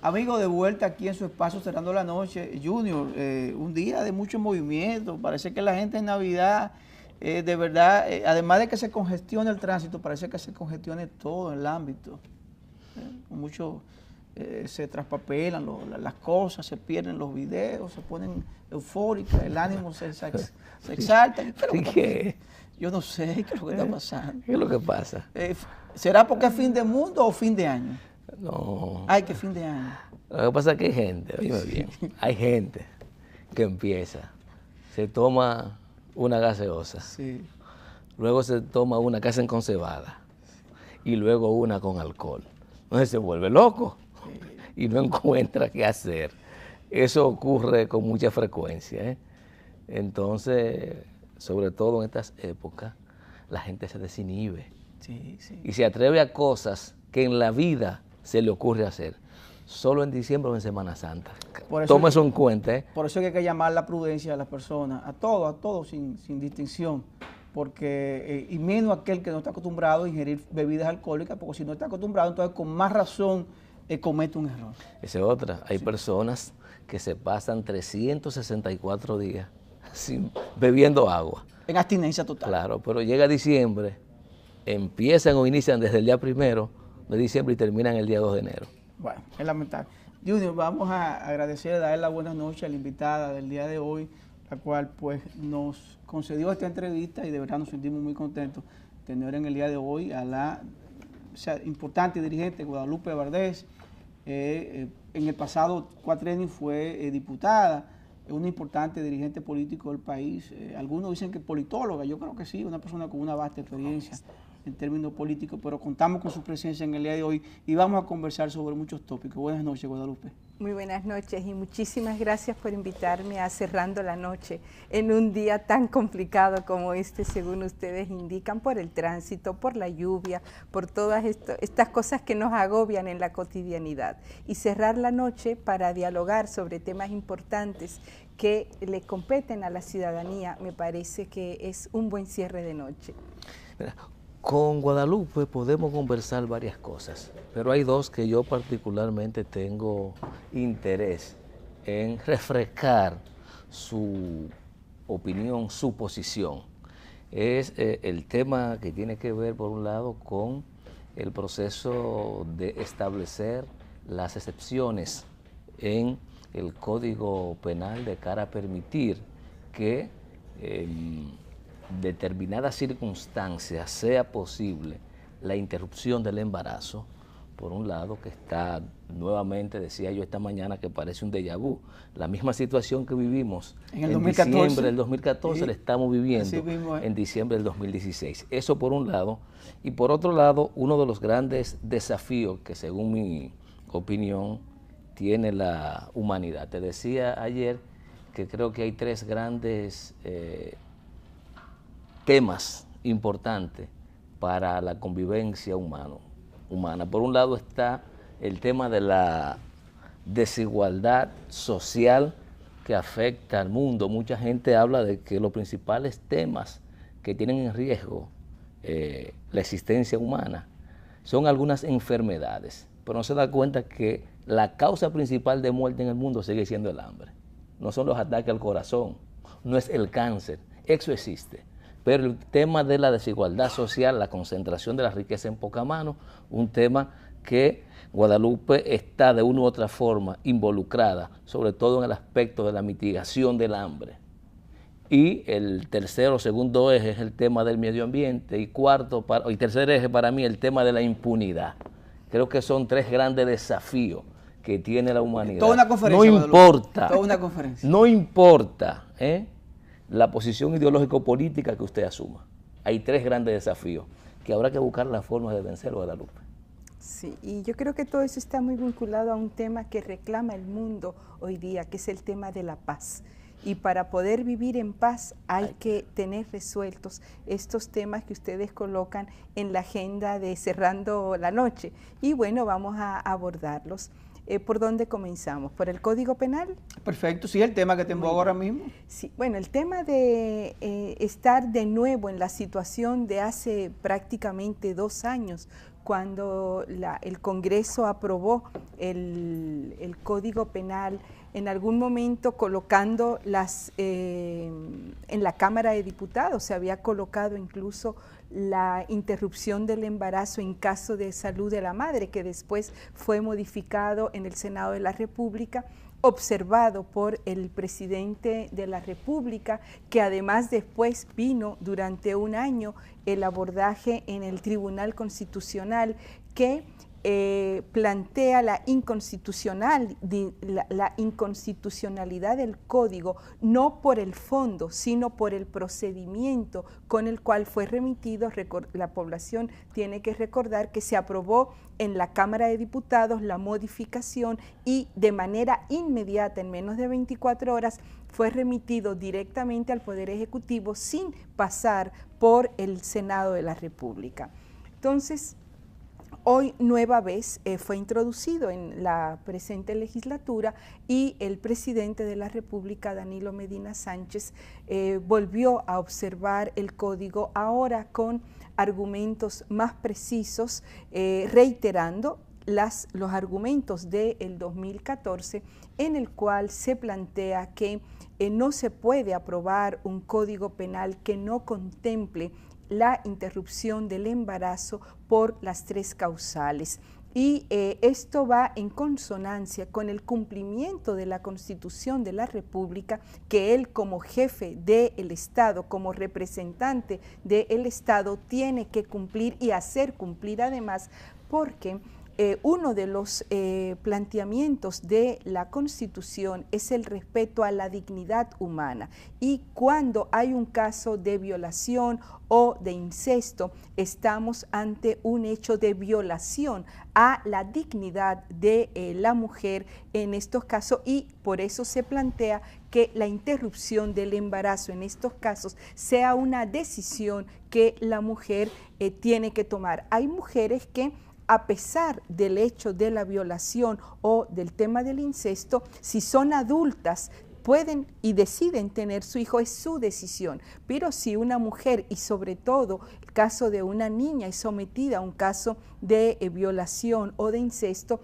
Amigos, de vuelta aquí en su espacio Cerrando la Noche. Junior, un día de mucho movimiento. Parece que la gente en Navidad, de verdad, además de que se congestione el tránsito, parece que se congestione todo el ámbito. Mucho se traspapelan las cosas, se pierden los videos, se ponen eufóricas, el ánimo se exalta. ¿Qué? Yo no sé qué es lo que está pasando. ¿Qué es lo que pasa? ¿Será porque es fin de mundo o fin de año? No. Ay, que fin de año. Lo que pasa es que hay gente, oíme bien, hay gente que empieza, se toma una gaseosa, Sí. luego se toma una que hacen con cebada y luego una con alcohol. Entonces se vuelve loco y no encuentra qué hacer. Eso ocurre con mucha frecuencia, ¿eh? Entonces, sobre todo en estas épocas, la gente se desinhibe y se atreve a cosas que en la vida se le ocurre hacer. Solo en diciembre o en Semana Santa. Tome eso en cuenta, ¿eh? Por eso hay que llamar la prudencia a las personas, a todos sin distinción, porque y menos aquel que no está acostumbrado a ingerir bebidas alcohólicas, porque si no está acostumbrado, entonces con más razón comete un error. Esa es otra. Hay personas que se pasan 364 días bebiendo agua. En abstinencia total. Claro, pero llega diciembre, empiezan o inician desde el día 1 de diciembre y terminan el día 2 de enero. Bueno, es lamentable. Junior, vamos a agradecer, darle la buenas noches a la invitada del día de hoy, la cual pues nos concedió esta entrevista y de verdad nos sentimos muy contentos de tener en el día de hoy a la importante dirigente Guadalupe Bardés. En el pasado cuatrienio fue diputada, una importante dirigente político del país. Algunos dicen que politóloga, yo creo que sí, una persona con una vasta experiencia en términos políticos, pero contamos con su presencia en el día de hoy y vamos a conversar sobre muchos tópicos. Buenas noches, Guadalupe. Muy buenas noches y muchísimas gracias por invitarme a Cerrando la Noche en un día tan complicado como este, según ustedes indican, por el tránsito, por la lluvia, por todas estas cosas que nos agobian en la cotidianidad. Y cerrar la noche para dialogar sobre temas importantes que le competen a la ciudadanía, me parece que es un buen cierre de noche. Mira, con Guadalupe podemos conversar varias cosas, pero hay dos que yo particularmente tengo interés en refrescar su opinión, su posición. Es el tema que tiene que ver, por un lado, con el proceso de establecer las excepciones en el Código Penal de cara a permitir que determinadas circunstancias sea posible la interrupción del embarazo, por un lado, que está nuevamente, decía yo esta mañana, que parece un déjà vu. La misma situación que vivimos en diciembre del 2014 la estamos viviendo en diciembre del 2016. Eso por un lado. Y por otro lado, uno de los grandes desafíos que, según mi opinión, tiene la humanidad. Te decía ayer que creo que hay tres grandes temas importantes para la convivencia humana. Por un lado está el tema de la desigualdad social que afecta al mundo. Mucha gente habla de que los principales temas que tienen en riesgo la existencia humana son algunas enfermedades, pero no se da cuenta que la causa principal de muerte en el mundo sigue siendo el hambre. No son los ataques al corazón, no es el cáncer, eso existe. Pero el tema de la desigualdad social, la concentración de la riqueza en poca mano, un tema que Guadalupe está de una u otra forma involucrada, sobre todo en el aspecto de la mitigación del hambre. Y el segundo eje es el tema del medio ambiente, y tercer eje para mí el tema de la impunidad. Creo que son tres grandes desafíos que tiene la humanidad. Toda una conferencia. No importa. Toda una conferencia. No importa, la posición ideológico-política que usted asuma. Hay tres grandes desafíos que habrá que buscar la forma de vencer, Guadalupe. Sí, y yo creo que todo eso está muy vinculado a un tema que reclama el mundo hoy día, que es el tema de la paz. Y para poder vivir en paz hay que tener resueltos estos temas que ustedes colocan en la agenda de Cerrando la Noche. Y bueno, vamos a abordarlos. ¿Por dónde comenzamos? ¿Por el Código Penal? Perfecto, sí, el tema que tengo ahora mismo. Sí, bueno, el tema de estar de nuevo en la situación de hace prácticamente 2 años, cuando el Congreso aprobó el Código Penal, en algún momento colocando en la Cámara de Diputados, se había colocado incluso la interrupción del embarazo en caso de salud de la madre, que después fue modificado en el Senado de la República, observado por el presidente de la República, que además después vino durante un año el abordaje en el Tribunal Constitucional que plantea la inconstitucionalidad del código, no por el fondo, sino por el procedimiento con el cual fue remitido. La población tiene que recordar que se aprobó en la Cámara de Diputados la modificación y de manera inmediata, en menos de 24 horas, fue remitido directamente al Poder Ejecutivo sin pasar por el Senado de la República. Entonces, hoy nueva vez fue introducido en la presente legislatura y el presidente de la República, Danilo Medina Sánchez, volvió a observar el código ahora con argumentos más precisos, reiterando los argumentos del 2014, en el cual se plantea que no se puede aprobar un código penal que no contemple la interrupción del embarazo por las 3 causales. Y esto va en consonancia con el cumplimiento de la Constitución de la República, que él como jefe del Estado, como representante del Estado, tiene que cumplir y hacer cumplir además, porque uno de los planteamientos de la Constitución es el respeto a la dignidad humana, y cuando hay un caso de violación o de incesto, estamos ante un hecho de violación a la dignidad de la mujer en estos casos, y por eso se plantea que la interrupción del embarazo en estos casos sea una decisión que la mujer tiene que tomar. Hay mujeres que, a pesar del hecho de la violación o del tema del incesto, si son adultas, pueden y deciden tener su hijo, es su decisión. Pero si una mujer, y sobre todo el caso de una niña, es sometida a un caso de violación o de incesto,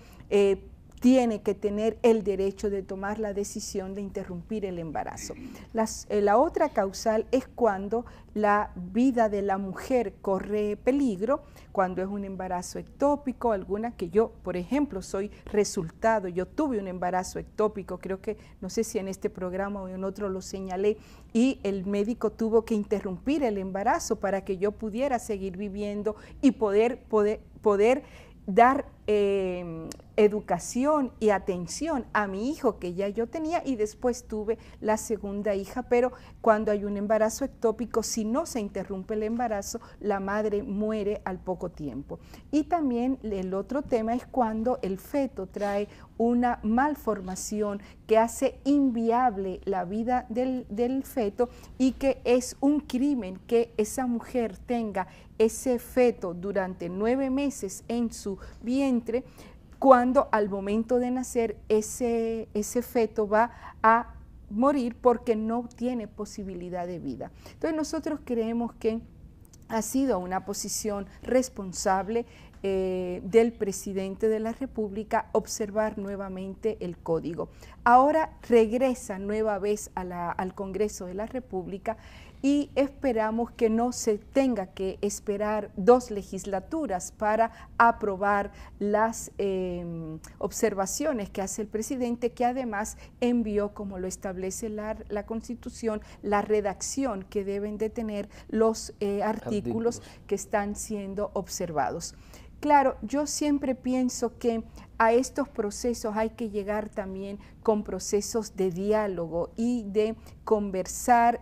tiene que tener el derecho de tomar la decisión de interrumpir el embarazo. La otra causal es cuando la vida de la mujer corre peligro, cuando es un embarazo ectópico, alguna que yo, por ejemplo, soy resultado, yo tuve un embarazo ectópico, creo que, no sé si en este programa o en otro lo señalé, y el médico tuvo que interrumpir el embarazo para que yo pudiera seguir viviendo y poder dar educación y atención a mi hijo que ya yo tenía, y después tuve la segunda hija. Pero cuando hay un embarazo ectópico, si no se interrumpe el embarazo, la madre muere al poco tiempo. Y también el otro tema es cuando el feto trae una malformación que hace inviable la vida del feto, y que es un crimen que esa mujer tenga ese feto durante 9 meses en su vientre, cuando al momento de nacer ese feto va a morir porque no tiene posibilidad de vida. Entonces nosotros creemos que ha sido una posición responsable del presidente de la República observar nuevamente el código. Ahora regresa nueva vez al Congreso de la República, y esperamos que no se tenga que esperar 2 legislaturas para aprobar las observaciones que hace el presidente, que además envió, como lo establece la Constitución, la redacción que deben de tener los artículos que están siendo observados. Claro, yo siempre pienso que a estos procesos hay que llegar también con procesos de diálogo y de conversar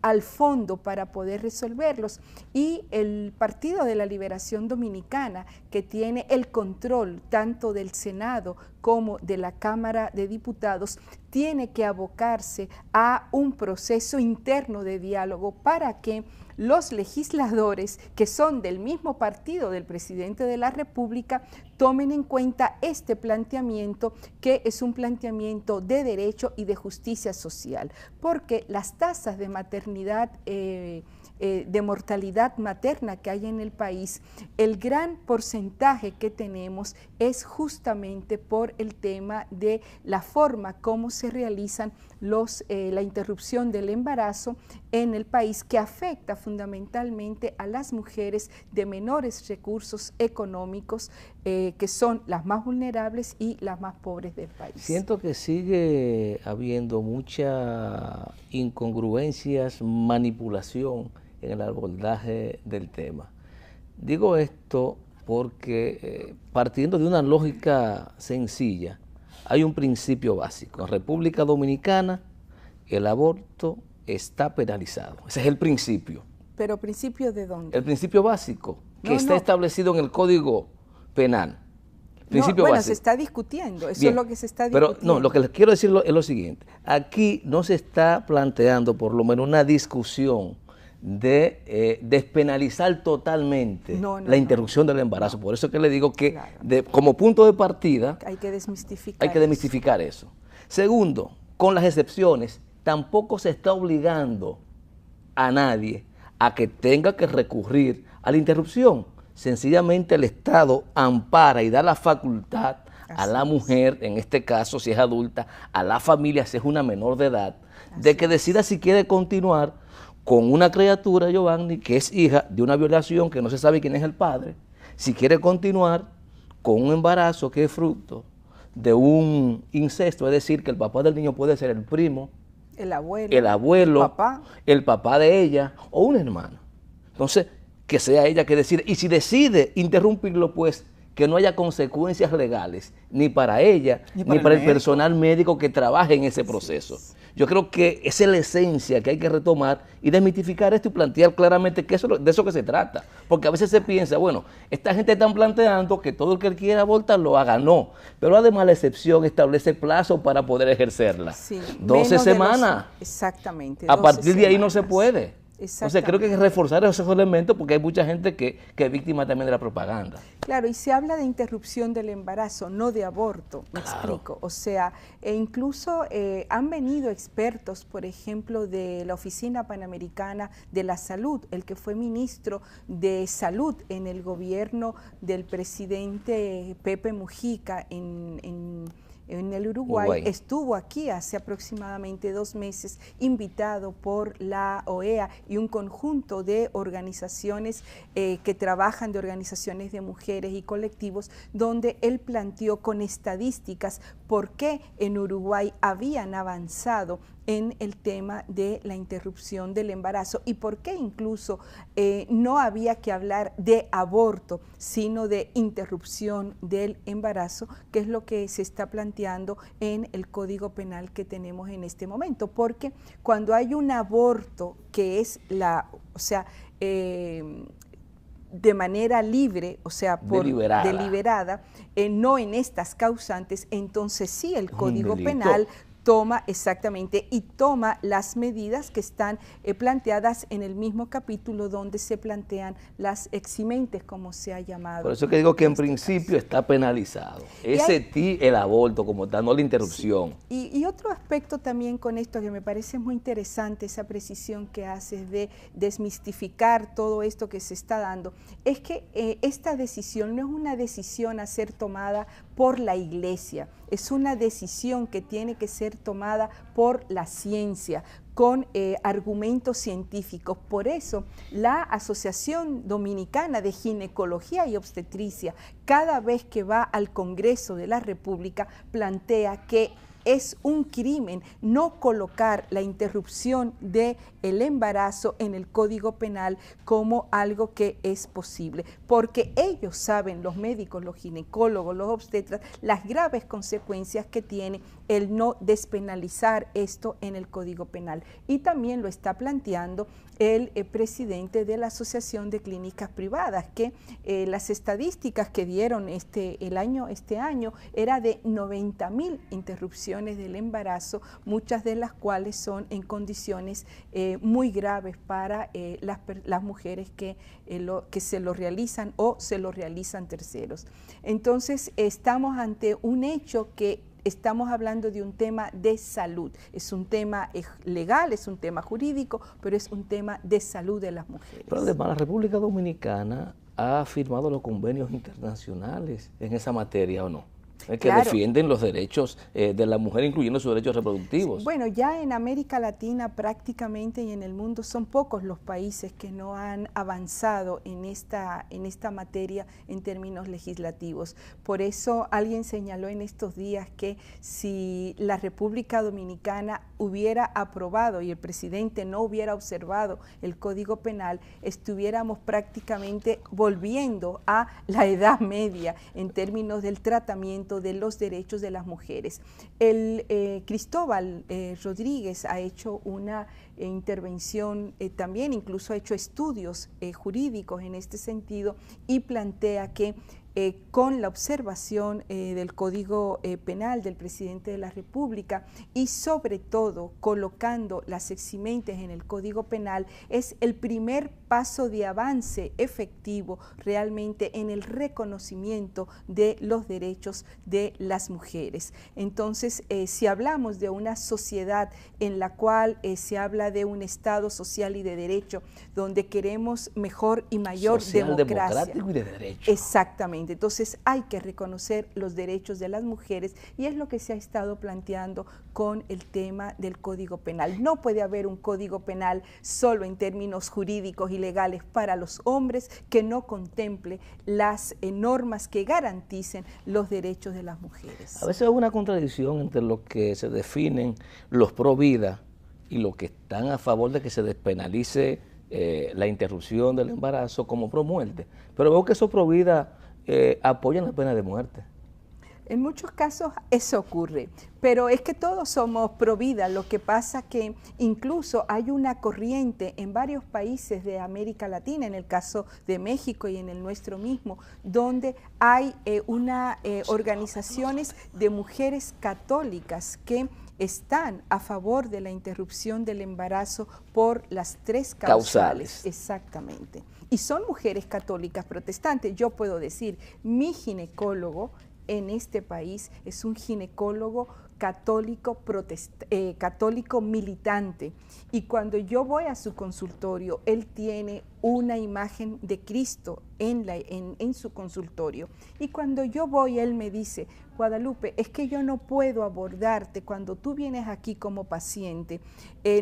al fondo para poder resolverlos, y el Partido de la Liberación Dominicana, que tiene el control tanto del Senado como de la Cámara de Diputados, tiene que abocarse a un proceso interno de diálogo para que los legisladores, que son del mismo partido del presidente de la República, tomen en cuenta este planteamiento, que es un planteamiento de derecho y de justicia social, porque las tasas de maternidad de mortalidad materna que hay en el país, el gran porcentaje que tenemos es justamente por el tema de la forma como se realizan la interrupción del embarazo en el país, que afecta fundamentalmente a las mujeres de menores recursos económicos, que son las más vulnerables y las más pobres del país. Siento que sigue habiendo muchas incongruencias, manipulación en el abordaje del tema. Digo esto porque partiendo de una lógica sencilla, hay un principio básico. En República Dominicana el aborto está penalizado. Ese es el principio. ¿Pero principio de dónde? El principio básico, que está establecido en el Código Penal. Principio bueno, básico. Se está discutiendo, eso Bien, es lo que se está discutiendo. Pero no, lo que les quiero decir es lo siguiente. Aquí no se está planteando por lo menos una discusión de despenalizar totalmente la interrupción del embarazo. Por eso que le digo que como punto de partida hay que desmistificar eso. Segundo, con las excepciones, tampoco se está obligando a nadie a que tenga que recurrir a la interrupción. Sencillamente el Estado ampara y da la facultad a la mujer, en este caso si es adulta, a la familia si es una menor de edad, de que decida si quiere continuar con una criatura, Giovanni, que es hija de una violación que no se sabe quién es el padre, si quiere continuar con un embarazo que es fruto de un incesto, es decir, que el papá del niño puede ser el primo, el abuelo, el papá de ella o un hermano. Entonces, que sea ella que decide. Y si decide interrumpirlo, pues que no haya consecuencias legales, ni para ella, ni para el personal médico que trabaje en ese proceso. Yo creo que esa es la esencia que hay que retomar y desmitificar esto y plantear claramente que de eso que se trata. Porque a veces se piensa, bueno, esta gente está planteando que todo el que quiera abortar lo haga, no. Pero además la excepción establece plazo para poder ejercerla. Sí, 12 semanas. Exactamente. A partir de ahí no se puede. Entonces creo que hay que reforzar esos elementos porque hay mucha gente que es víctima también de la propaganda. Claro, y se habla de interrupción del embarazo, no de aborto, me explico. O sea, incluso han venido expertos, por ejemplo, de la Oficina Panamericana de la Salud, el que fue ministro de Salud en el gobierno del presidente Pepe Mujica en el Uruguay, estuvo aquí hace aproximadamente 2 meses, invitado por la OEA y un conjunto de organizaciones que trabajan, de organizaciones de mujeres y colectivos, donde él planteó con estadísticas por qué en Uruguay habían avanzado en el tema de la interrupción del embarazo y por qué incluso no había que hablar de aborto, sino de interrupción del embarazo, que es lo que se está planteando en el Código Penal que tenemos en este momento, porque cuando hay un aborto que es de manera libre, o sea, deliberada, no en estas causantes, entonces sí el Código Penal toma exactamente y toma las medidas que están planteadas en el mismo capítulo donde se plantean las eximentes, como se ha llamado. Por eso que digo que en principio está penalizado. El aborto como tal, no la interrupción. Sí. Y otro aspecto también con esto que me parece muy interesante, esa precisión que haces de desmistificar todo esto que se está dando, es que esta decisión no es una decisión a ser tomada por la Iglesia, es una decisión que tiene que ser tomada por la ciencia, con argumentos científicos. Por eso, la Asociación Dominicana de Ginecología y Obstetricia, cada vez que va al Congreso de la República, plantea que es un crimen no colocar la interrupción del embarazo en el Código Penal como algo que es posible, porque ellos saben, los médicos, los ginecólogos, los obstetras, las graves consecuencias que tiene el no despenalizar esto en el Código Penal. Y también lo está planteando el presidente de la Asociación de Clínicas Privadas, que las estadísticas que dieron este año era de 90.000 interrupciones del embarazo, muchas de las cuales son en condiciones muy graves para las mujeres que se lo realizan o se lo realizan terceros. Entonces estamos ante un hecho que estamos hablando de un tema de salud. Es un tema legal, es un tema jurídico, pero es un tema de salud de las mujeres. Pero además la República Dominicana ha firmado los convenios internacionales en esa materia, ¿o no? Que claro, defienden los derechos de la mujer, incluyendo sus derechos reproductivos. Bueno, ya en América Latina prácticamente y en el mundo son pocos los países que no han avanzado en esta materia en términos legislativos. Por eso alguien señaló en estos días que si la República Dominicana hubiera aprobado y el presidente no hubiera observado el Código Penal, estuviéramos prácticamente volviendo a la Edad Media en términos del tratamiento de los derechos de las mujeres. Cristóbal Rodríguez ha hecho una intervención también, incluso ha hecho estudios jurídicos en este sentido y plantea que con la observación del Código Penal del Presidente de la República y sobre todo colocando las eximentes en el Código Penal es el primer paso de avance efectivo realmente en el reconocimiento de los derechos de las mujeres. Entonces, si hablamos de una sociedad en la cual se habla de un Estado social y de derecho, donde queremos mejor y mayor social, democracia. Democrático y de derecho. Exactamente. Entonces hay que reconocer los derechos de las mujeres y es lo que se ha estado planteando con el tema del Código Penal. No puede haber un Código Penal solo en términos jurídicos y legales para los hombres que no contemple las normas que garanticen los derechos de las mujeres. A veces hay una contradicción entre lo que se definen los pro vida y los que están a favor de que se despenalice la interrupción del embarazo como pro muerte. Pero veo que esos pro vida apoyan la pena de muerte. En muchos casos eso ocurre, pero es que todos somos pro vida. Lo que pasa que incluso hay una corriente en varios países de América Latina, en el caso de México y en el nuestro mismo, donde hay organizaciones de mujeres católicas que están a favor de la interrupción del embarazo por las 3 causales. Exactamente. Y son mujeres católicas protestantes. Yo puedo decir, mi ginecólogo en este país es un ginecólogo católico militante, y cuando yo voy a su consultorio, él tiene una imagen de Cristo en su consultorio, y cuando yo voy, él me dice: Guadalupe, es que yo no puedo abordarte cuando tú vienes aquí como paciente,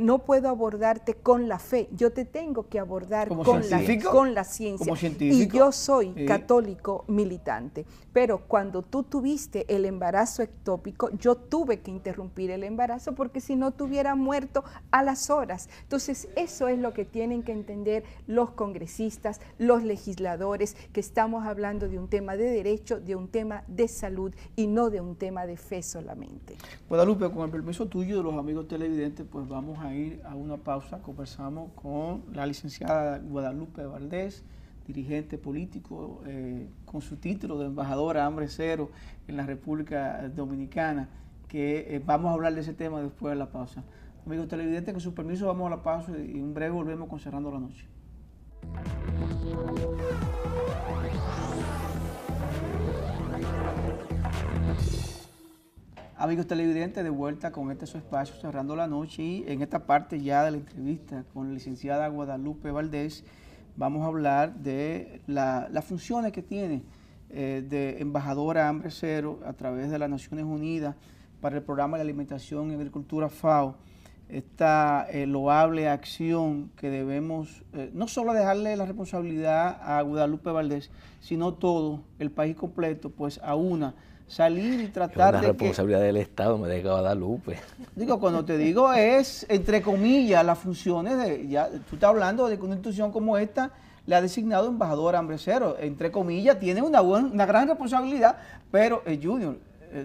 no puedo abordarte con la fe, yo te tengo que abordar con la ciencia, y yo soy católico militante, pero cuando tú tuviste el embarazo ectópico, yo tuve que interrumpir el embarazo porque si no te hubiera muerto a las horas. Entonces eso es lo que tienen que entender los congresistas, los legisladores, que estamos hablando de un tema de derecho, de un tema de salud y no de un tema de fe solamente. Guadalupe, con el permiso tuyo y de los amigos televidentes, pues vamos a ir a una pausa. Conversamos con la licenciada Guadalupe Valdés, dirigente político, con su título de embajadora Hambre Cero en la República Dominicana, que vamos a hablar de ese tema después de la pausa. Amigos televidentes, con su permiso vamos a la pausa y en breve volvemos con Cerrando la Noche. Amigos televidentes, de vuelta con este su espacio Cerrando la Noche, y en esta parte ya de la entrevista con la licenciada Guadalupe Valdés vamos a hablar de las funciones que tiene de embajadora Hambre Cero a través de las Naciones Unidas para el Programa de Alimentación y Agricultura FAO. Esta loable acción que debemos no solo dejarle la responsabilidad a Guadalupe Valdés, sino todo el país completo, pues a una salir y tratar de la responsabilidad del Estado, me deja Guadalupe. Digo, cuando te digo es, entre comillas, las funciones de, ya tú estás hablando de que una institución como esta le ha designado embajador Hambre Cero, entre comillas, tiene una gran responsabilidad, pero Junior,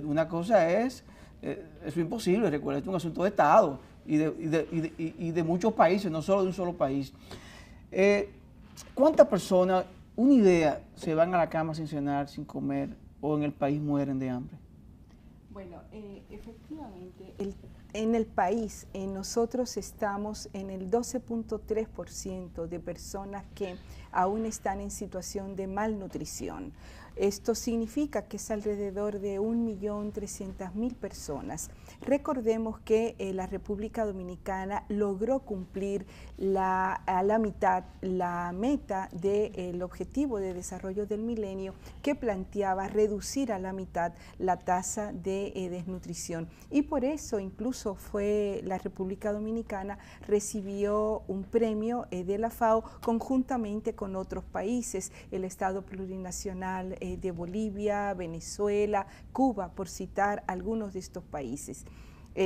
una cosa es, eso es imposible, recuerda, es un asunto de Estado y de muchos países, no solo de un solo país. ¿Cuántas personas, una idea, se van a la cama sin cenar, sin comer, o en el país mueren de hambre? Bueno, efectivamente, en el país nosotros estamos en el 12.3% de personas que aún están en situación de malnutrición. Esto significa que es alrededor de 1.300.000 personas. Recordemos que la República Dominicana logró cumplir a la mitad la meta del objetivo de desarrollo del milenio, que planteaba reducir a la mitad la tasa de desnutrición. Y por eso incluso la República Dominicana recibió un premio de la FAO conjuntamente con otros países, el Estado Plurinacional de Bolivia, Venezuela, Cuba, por citar algunos de estos países.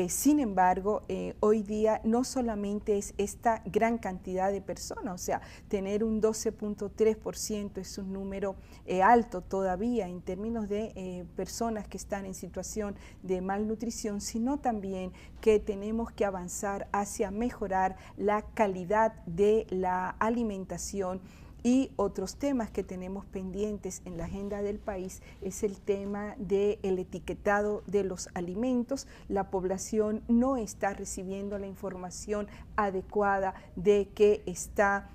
Sin embargo, hoy día no solamente es esta gran cantidad de personas, o sea, tener un 12.3% es un número alto todavía en términos de personas que están en situación de malnutrición, sino también que tenemos que avanzar hacia mejorar la calidad de la alimentación. Y otros temas que tenemos pendientes en la agenda del país es el tema del etiquetado de los alimentos. La población no está recibiendo la información adecuada de qué está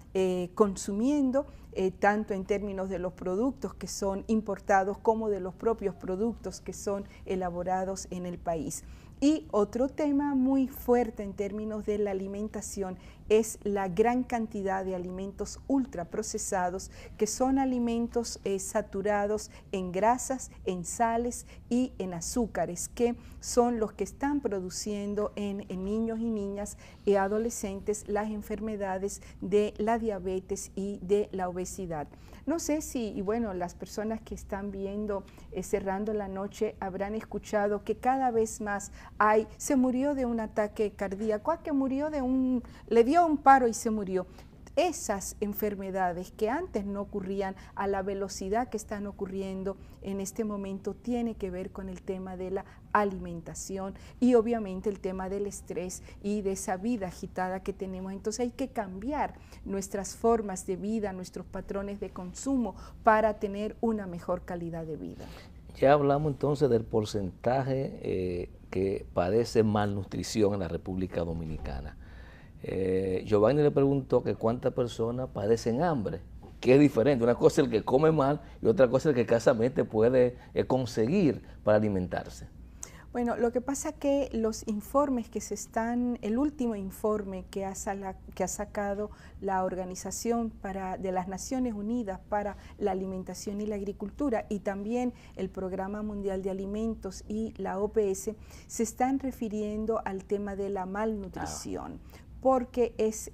consumiendo, tanto en términos de los productos que son importados como de los propios productos que son elaborados en el país. Y otro tema muy fuerte en términos de la alimentación es la gran cantidad de alimentos ultraprocesados, que son alimentos saturados en grasas, en sales y en azúcares, que son los que están produciendo en niños y niñas y adolescentes las enfermedades de la diabetes y de la obesidad. No sé si, y bueno, las personas que están viendo Cerrando la Noche habrán escuchado que cada vez más se murió de un ataque cardíaco, que le dio un paro y se murió. Esas enfermedades que antes no ocurrían a la velocidad que están ocurriendo en este momento tiene que ver con el tema de la alimentación y obviamente el tema del estrés y de esa vida agitada que tenemos. Entonces hay que cambiar nuestras formas de vida, nuestros patrones de consumo para tener una mejor calidad de vida. Ya hablamos entonces del porcentaje que padece malnutrición en la República Dominicana. Giovanni le preguntó que cuántas personas padecen hambre, que es diferente. Una cosa es el que come mal y otra cosa es el que escasamente puede conseguir para alimentarse. Bueno, lo que pasa que los informes que el último informe que ha sacado la Organización de las Naciones Unidas para la Alimentación y la Agricultura y también el Programa Mundial de Alimentos y la OPS se están refiriendo al tema de la malnutrición, porque es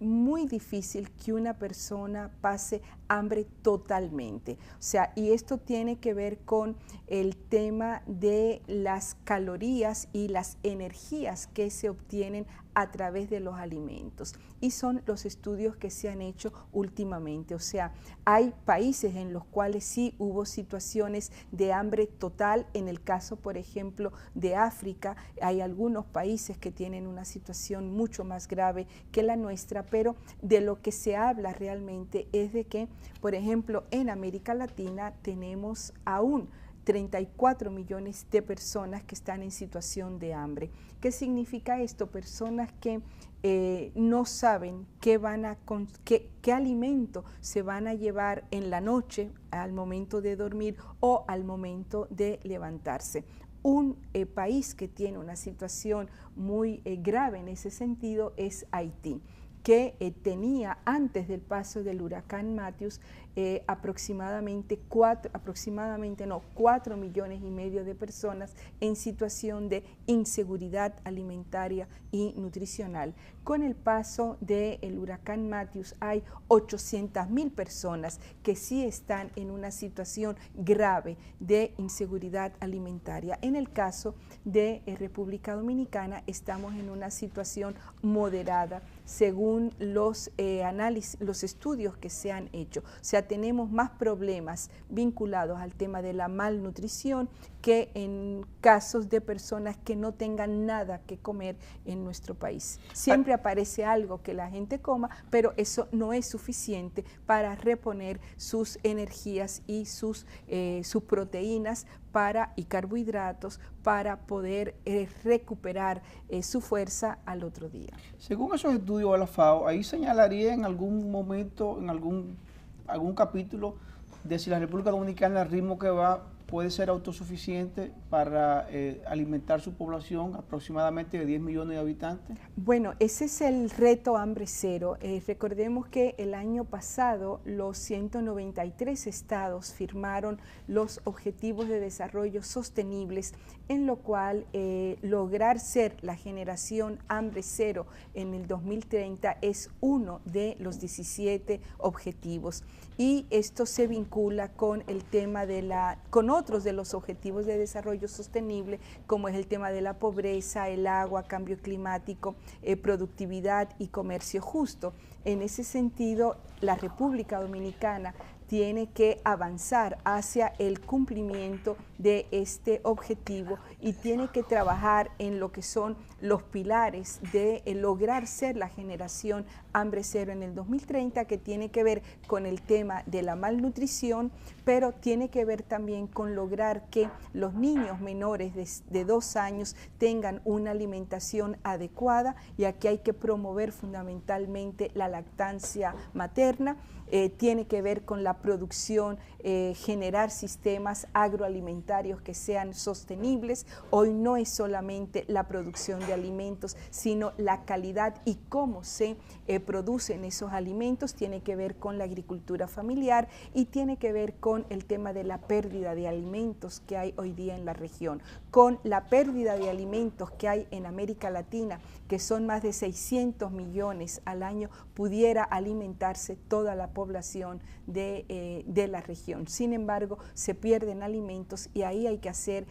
muy difícil que una persona pase hambre totalmente. O sea, y esto tiene que ver con el tema de las calorías y las energías que se obtienen a través de los alimentos. Y son los estudios que se han hecho últimamente. O sea, hay países en los cuales sí hubo situaciones de hambre total. En el caso, por ejemplo, de África, hay algunos países que tienen una situación mucho más grave que la nuestra, pero de lo que se habla realmente es de que, por ejemplo, en América Latina tenemos aún 34 millones de personas que están en situación de hambre. ¿Qué significa esto? Personas que no saben qué alimento se van a llevar en la noche al momento de dormir o al momento de levantarse. Un país que tiene una situación muy grave en ese sentido es Haití, que tenía antes del paso del huracán Matthews aproximadamente 4,5 millones de personas en situación de inseguridad alimentaria y nutricional. Con el paso del huracán Matthews hay 800.000 personas que sí están en una situación grave de inseguridad alimentaria. En el caso de República Dominicana estamos en una situación moderada según los estudios que se han hecho. O sea, tenemos más problemas vinculados al tema de la malnutrición que en casos de personas que no tengan nada que comer en nuestro país. Siempre aparece algo que la gente coma, pero eso no es suficiente para reponer sus energías y sus proteínas y carbohidratos para poder recuperar su fuerza al otro día. Según esos estudios de la FAO, ahí señalaría en algún momento, en algún algún capítulo de si la República Dominicana, al ritmo que va, puede ser autosuficiente para alimentar su población, aproximadamente de 10 millones de habitantes? Bueno, ese es el reto hambre cero. Recordemos que el año pasado los 193 estados firmaron los Objetivos de Desarrollo Sostenibles, en lo cual lograr ser la generación hambre cero en el 2030 es uno de los 17 objetivos. Y esto se vincula con el tema con otros de los objetivos de desarrollo sostenible, como es el tema de la pobreza, el agua, cambio climático, productividad y comercio justo. En ese sentido, la República Dominicana tiene que avanzar hacia el cumplimiento de este objetivo y tiene que trabajar en lo que son los pilares de lograr ser la generación hambre cero en el 2030, que tiene que ver con el tema de la malnutrición, pero tiene que ver también con lograr que los niños menores de 2 años tengan una alimentación adecuada, y aquí hay que promover fundamentalmente la lactancia materna. Tiene que ver con la producción, generar sistemas agroalimentarios que sean sostenibles. Hoy no es solamente la producción de alimentos, sino la calidad y cómo se producen esos alimentos. Tiene que ver con la agricultura familiar y tiene que ver con el tema de la pérdida de alimentos que hay hoy día en la región, con la pérdida de alimentos que hay en América Latina, que son más de 600 millones al año, pudiera alimentarse toda la población de la región. Sin embargo, se pierden alimentos y ahí hay que hacer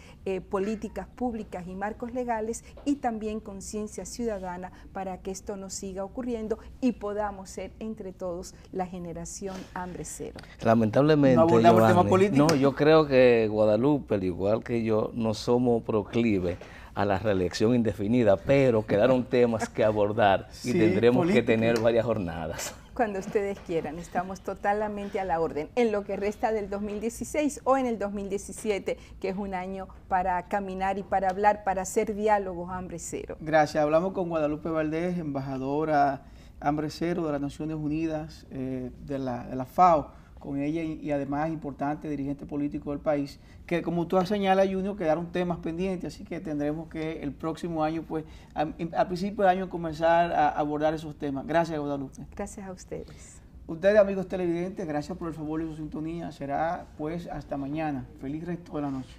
políticas públicas y marcos legales y también conciencia ciudadana para que esto no siga ocurriendo y podamos ser entre todos la generación hambre cero. Lamentablemente, ¿No abordamos el tema político? no, yo creo que Guadalupe, al igual que yo, no somos proclives a la reelección indefinida, pero quedaron temas que abordar y tendremos que tener varias jornadas. Cuando ustedes quieran, estamos totalmente a la orden, en lo que resta del 2016 o en el 2017, que es un año para caminar y para hablar, para hacer diálogos hambre cero. Gracias. Hablamos con Guadalupe Valdés, embajadora hambre cero de las Naciones Unidas, de la FAO, con ella y además importante dirigente político del país, que como tú señalas, Junior, quedaron temas pendientes, así que tendremos que el próximo año, pues a principio de año, comenzar a abordar esos temas. Gracias, Guadalupe. Gracias a ustedes. Ustedes, amigos televidentes, gracias por el favor de su sintonía. Será pues hasta mañana. Feliz resto de la noche.